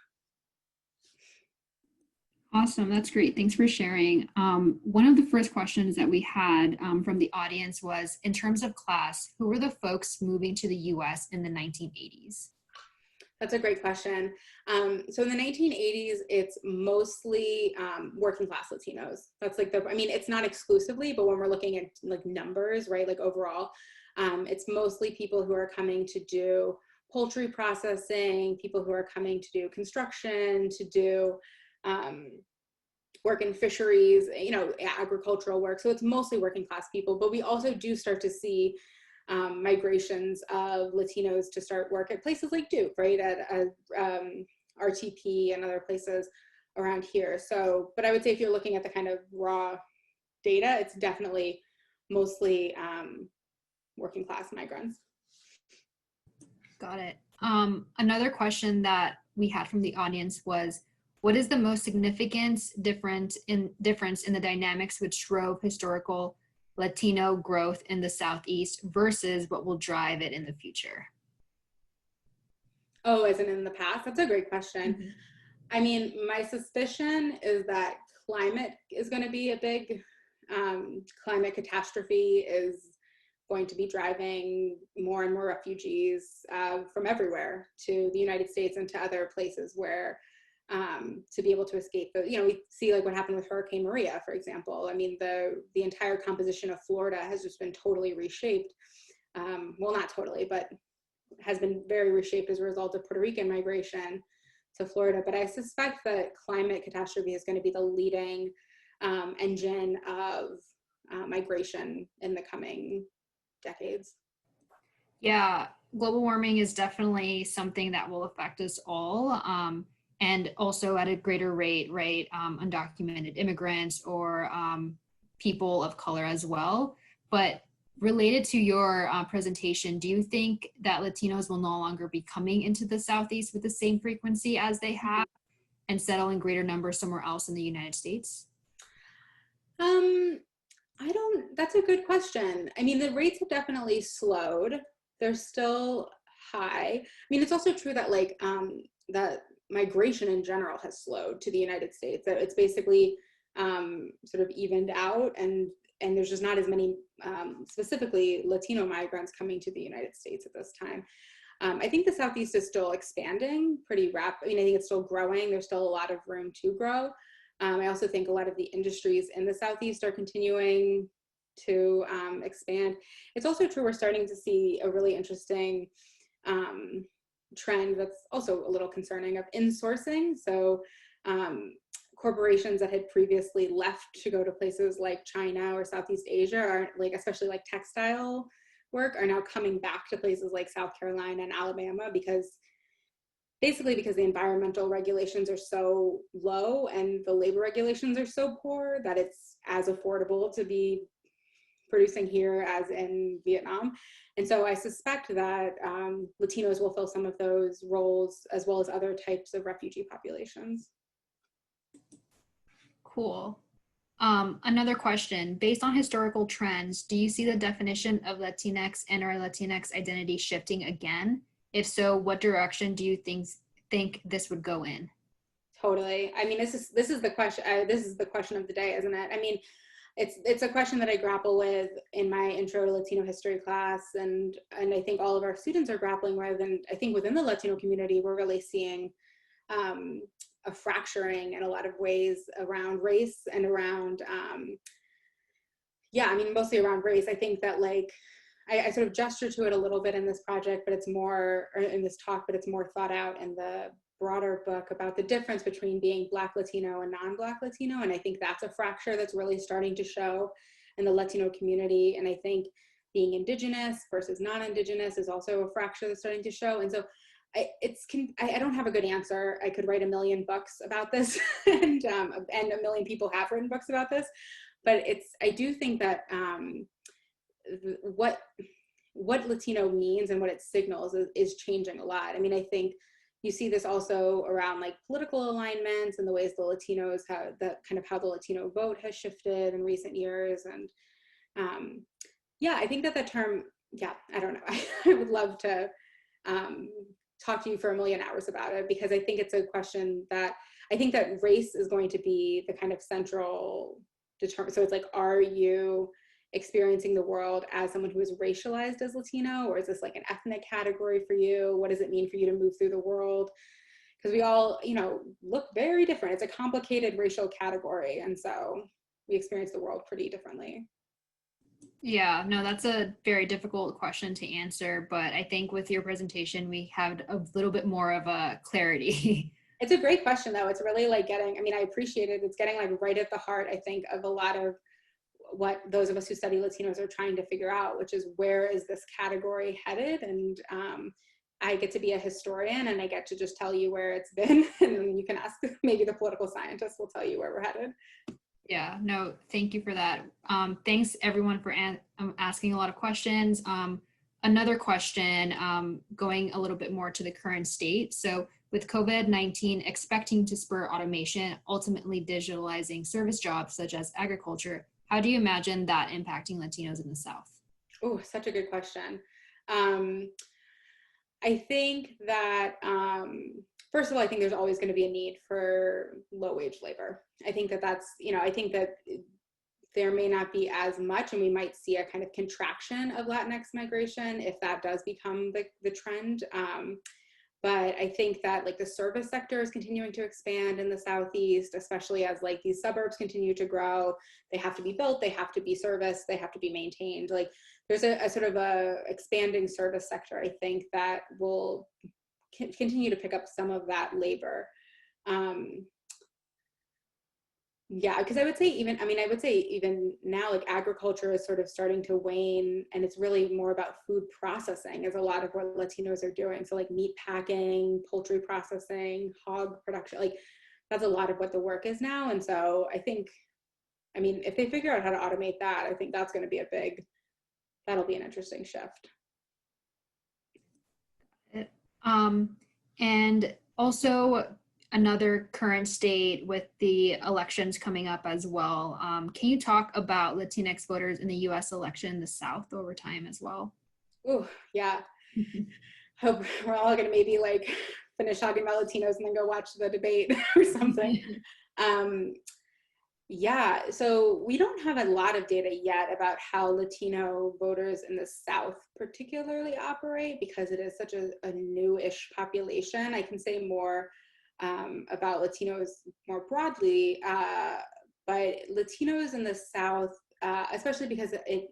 Awesome, that's great. Thanks for sharing. One of the first questions that we had from the audience was, in terms of class, who were the folks moving to the US in the 1980s? That's a great question. So in the 1980s, it's mostly working class Latinos. That's like I mean, it's not exclusively, but when we're looking at like numbers, right, like overall, it's mostly people who are coming to do poultry processing, people who are coming to do construction, to do work in fisheries, you know, agricultural work. So it's mostly working class people, but we also do start to see migrations of Latinos to start work at places like Duke, right, at RTP and other places around here. So, but I would say if you're looking at the kind of raw data, it's definitely mostly working class migrants. Got it. Another question that we had from the audience was, what is the most significant difference in the dynamics which drove historical Latino growth in the Southeast versus what will drive it in the future? Oh, as in the past? That's a great question. Mm-hmm. I mean, my suspicion is that climate is going to be a big, climate catastrophe is going to be driving more and more refugees from everywhere to the United States and to other places where to be able to escape the, you know, we see like what happened with Hurricane Maria, for example. I mean, the entire composition of Florida has just been totally reshaped. Well, not totally, but has been very reshaped as a result of Puerto Rican migration to Florida. But I suspect that climate catastrophe is going to be the leading engine of migration in the coming decades. Yeah, global warming is definitely something that will affect us all. And also at a greater rate, right? Undocumented immigrants or people of color as well. But related to your presentation, do you think that Latinos will no longer be coming into the Southeast with the same frequency as they have and settle in greater numbers somewhere else in the United States? That's a good question. I mean, the rates have definitely slowed. They're still high. I mean, it's also true that like, that migration in general has slowed to the United States. That it's basically sort of evened out, and there's just not as many specifically Latino migrants coming to the United States at this time. I think the Southeast is still expanding pretty rapidly. I mean, I think it's still growing. There's still a lot of room to grow. I also think a lot of the industries in the Southeast are continuing to expand. It's also true we're starting to see a really interesting trend that's also a little concerning of insourcing. So corporations that had previously left to go to places like China or Southeast Asia, are like, especially like textile work, are now coming back to places like South Carolina and Alabama because the environmental regulations are so low and the labor regulations are so poor that it's as affordable to be producing here as in Vietnam. And so I suspect that Latinos will fill some of those roles as well as other types of refugee populations. Cool. Another question, based on historical trends, do you see the definition of Latinx and or Latinx identity shifting again? If so, what direction do you think this would go in? Totally. I mean, this is the question. This is the question of the day, isn't it? I mean, it's a question that I grapple with in my intro to Latino history class, and I think all of our students are grappling with. And I think within the Latino community, we're really seeing a fracturing in a lot of ways around race and around, mostly around race. I think that like, I sort of gesture to it a little bit in this project, but it's more, or in this talk, but it's more thought out in the broader book about the difference between being Black Latino and non-Black Latino. And I think that's a fracture that's really starting to show in the Latino community. And I think being Indigenous versus non-Indigenous is also a fracture that's starting to show. And so I don't have a good answer. I could write 1 million books about this and 1 million people have written books about this, but I do think that what Latino means and what it signals is changing a lot. I mean, I think you see this also around like political alignments and the ways the Latinos have how the Latino vote has shifted in recent years. And I think that term, I don't know. I would love to talk to you for 1 million hours about it, because I think it's a question that I think that race is going to be the kind of central determinant. So it's like, are you experiencing the world as someone who is racialized as Latino, or is this like an ethnic category for you? What does it mean for you to move through the world? Because we all, look very different. It's a complicated racial category. And so we experience the world pretty differently. Yeah, no, that's a very difficult question to answer, but I think with your presentation, we have a little bit more of a clarity. It's a great question though. It's really like I appreciate it. It's getting like right at the heart, I think, of a lot of what those of us who study Latinos are trying to figure out, which is, where is this category headed? And I get to be a historian and I get to just tell you where it's been, and then you can ask, maybe the political scientists will tell you where we're headed. Yeah, no, thank you for that. Thanks everyone for asking a lot of questions. Another question, going a little bit more to the current state. So with COVID-19 expecting to spur automation, ultimately digitalizing service jobs such as agriculture, how do you imagine that impacting Latinos in the South? Oh, such a good question. I think that, first of all, I think there's always going to be a need for low wage labor. I think that's, I think that there may not be as much, and we might see a kind of contraction of Latinx migration if that does become the trend. But I think that like the service sector is continuing to expand in the Southeast, especially as like these suburbs continue to grow. They have to be built, they have to be serviced, they have to be maintained. Like there's a sort of a expanding service sector, I think, that will continue to pick up some of that labor. Because I would say even now, like agriculture is sort of starting to wane, and it's really more about food processing is a lot of what Latinos are doing. So like meat packing, poultry processing, hog production, like that's a lot of what the work is now. And so I think, if they figure out how to automate that, I think that's going to be that'll be an interesting shift. And also, another current state with the elections coming up as well. Can you talk about Latinx voters in the US election in the South over time as well? Oh, yeah. Hope we're all gonna maybe like finish talking about Latinos and then go watch the debate or something. Yeah, so we don't have a lot of data yet about how Latino voters in the South particularly operate because it is such a newish population. I can say more about Latinos more broadly, but Latinos in the South, especially because it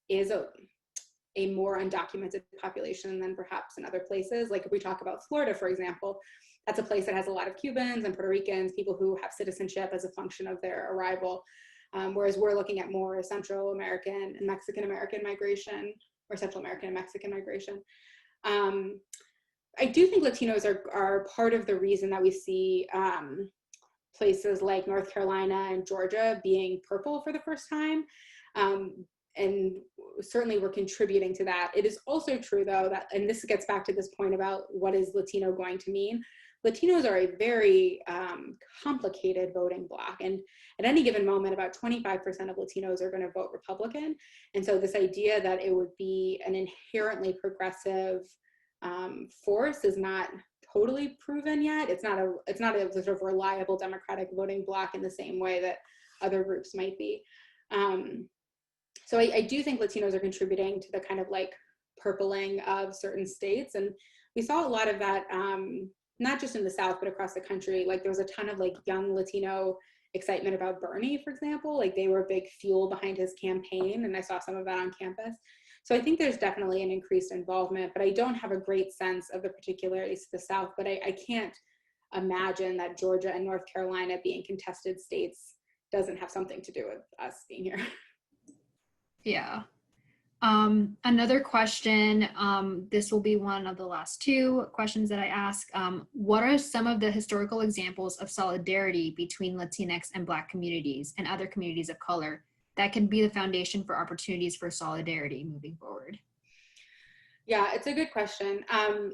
is a more undocumented population than perhaps in other places. Like if we talk about Florida, for example, that's a place that has a lot of Cubans and Puerto Ricans, people who have citizenship as a function of their arrival. Whereas we're looking at more Central American and Mexican American migration, or Central American and Mexican migration. I do think Latinos are part of the reason that we see places like North Carolina and Georgia being purple for the first time. And certainly we're contributing to that. It is also true though that, and this gets back to this point about what is Latino going to mean, Latinos are a very complicated voting bloc. And at any given moment, about 25% of Latinos are going to vote Republican. And so this idea that it would be an inherently progressive force is not totally proven yet. It's not a sort of reliable Democratic voting bloc in the same way that other groups might be. So I do think Latinos are contributing to the kind of like purpling of certain states. And we saw a lot of that, not just in the South, but across the country. Like there was a ton of like young Latino excitement about Bernie, for example. Like they were a big fuel behind his campaign, and I saw some of that on campus. So I think there's definitely an increased involvement, but I don't have a great sense of the particularities of the South, but I can't imagine that Georgia and North Carolina being contested states doesn't have something to do with us being here. Yeah. Another question, this will be one of the last two questions that I ask. What are some of the historical examples of solidarity between Latinx and Black communities and other communities of color that can be the foundation for opportunities for solidarity moving forward? Yeah, it's a good question.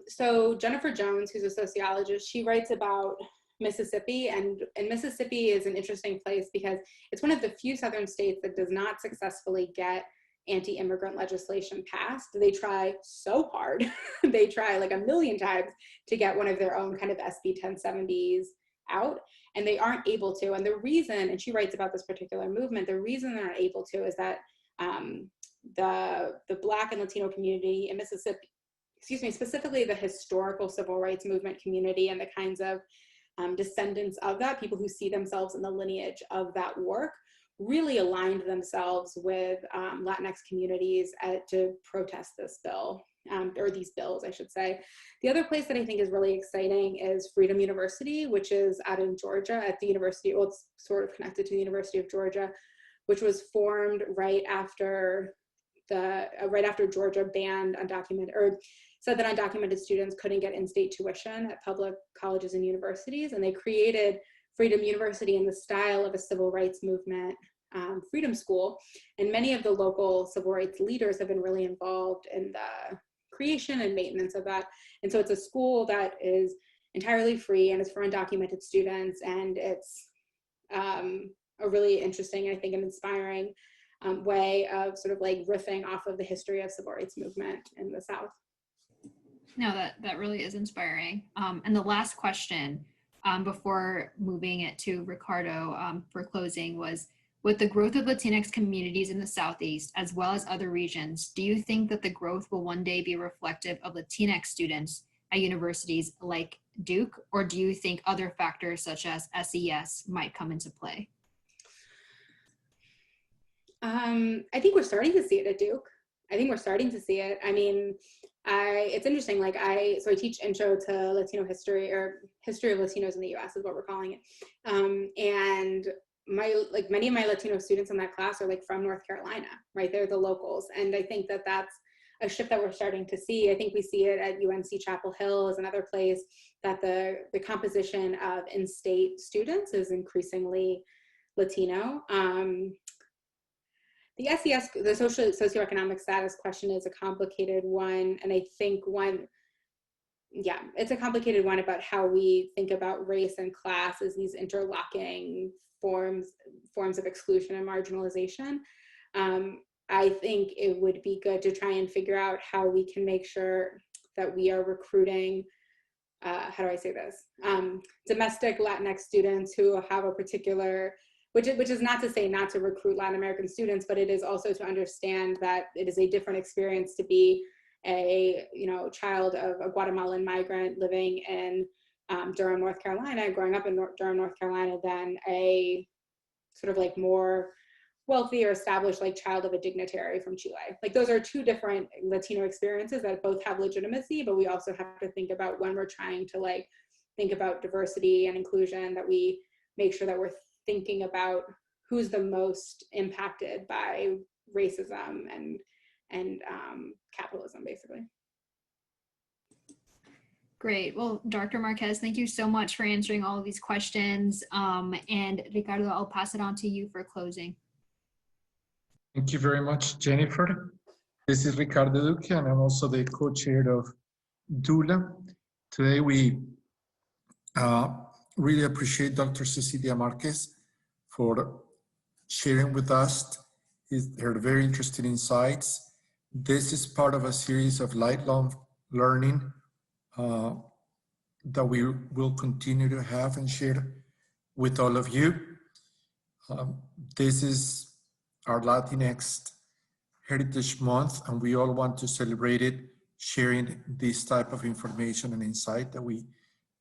So Jennifer Jones, who's a sociologist, she writes about Mississippi, and Mississippi is an interesting place because it's one of the few Southern states that does not successfully get anti-immigrant legislation passed. They try so hard. They try like a million times to get one of their own kind of SB 1070s out, and they aren't able to. And the reason, and she writes about this particular movement, the reason they're not able to is that the Black and Latino community in Mississippi, specifically the historical civil rights movement community and the kinds of descendants of that, people who see themselves in the lineage of that work, really aligned themselves with Latinx communities to protest this bill, or these bills, I should say. The other place that I think is really exciting is Freedom University, which is out in Georgia at the university, well, it's sort of connected to the University of Georgia, which was formed right after Georgia banned undocumented, or said that undocumented students couldn't get in-state tuition at public colleges and universities. And they created Freedom University in the style of a civil rights movement freedom school. And many of the local civil rights leaders have been really involved in the creation and maintenance of that. And so it's a school that is entirely free and is for undocumented students. And it's a really interesting, I think, an inspiring way of sort of like riffing off of the history of civil rights movement in the South. No, that really is inspiring. And the last question before moving it to Ricardo for closing was, with the growth of Latinx communities in the Southeast, as well as other regions, do you think that the growth will one day be reflective of Latinx students at universities like Duke, or do you think other factors such as SES might come into play? I think we're starting to see it at Duke. I think we're starting to see it. I mean, it's interesting, like I teach intro to Latino history, or history of Latinos in the US is what we're calling it. And many of my Latino students in that class are like from North Carolina, right? They're the locals. And I think that that's a shift that we're starting to see. I think we see it at UNC Chapel Hill as another place that the composition of in-state students is increasingly Latino. The SES, the socioeconomic status question, is a complicated one. And I think it's a complicated one about how we think about race and class as these interlocking forms of exclusion and marginalization. I think it would be good to try and figure out how we can make sure that we are recruiting, how do I say this? Domestic Latinx students who have a particular which is not to say not to recruit Latin American students, but it is also to understand that it is a different experience to be a child of a Guatemalan migrant living in Durham, North Carolina, growing up in Durham, North Carolina, than a sort of like more wealthy or established like child of a dignitary from Chile. Like those are two different Latino experiences that both have legitimacy, but we also have to think about when we're trying to like think about diversity and inclusion, that we make sure that we're thinking about who's the most impacted by racism and capitalism, basically. Great. Well, Dr. Marquez, thank you so much for answering all of these questions. And Ricardo, I'll pass it on to you for closing. Thank you very much, Jennifer. This is Ricardo Duque, and I'm also the co-chair of DULA. Today, we really appreciate Dr. Cecilia Márquez for sharing with us her very interesting insights. This is part of a series of lifelong learning that we will continue to have and share with all of you. This is our Latinx Heritage Month, and we all want to celebrate it, sharing this type of information and insight that we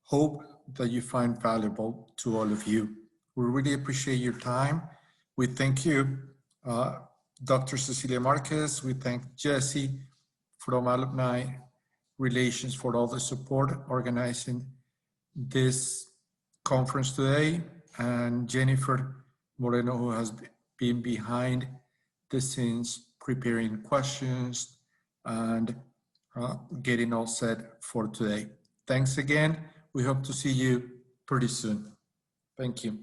hope that you find valuable to all of you. We really appreciate your time. We thank you, Dr. Cecilia Márquez. We thank Jesse from Alumni Relations for all the support organizing this conference today, and Jennifer Moreno, who has been behind the scenes preparing questions and getting all set for today. Thanks again. We hope to see you pretty soon. Thank you.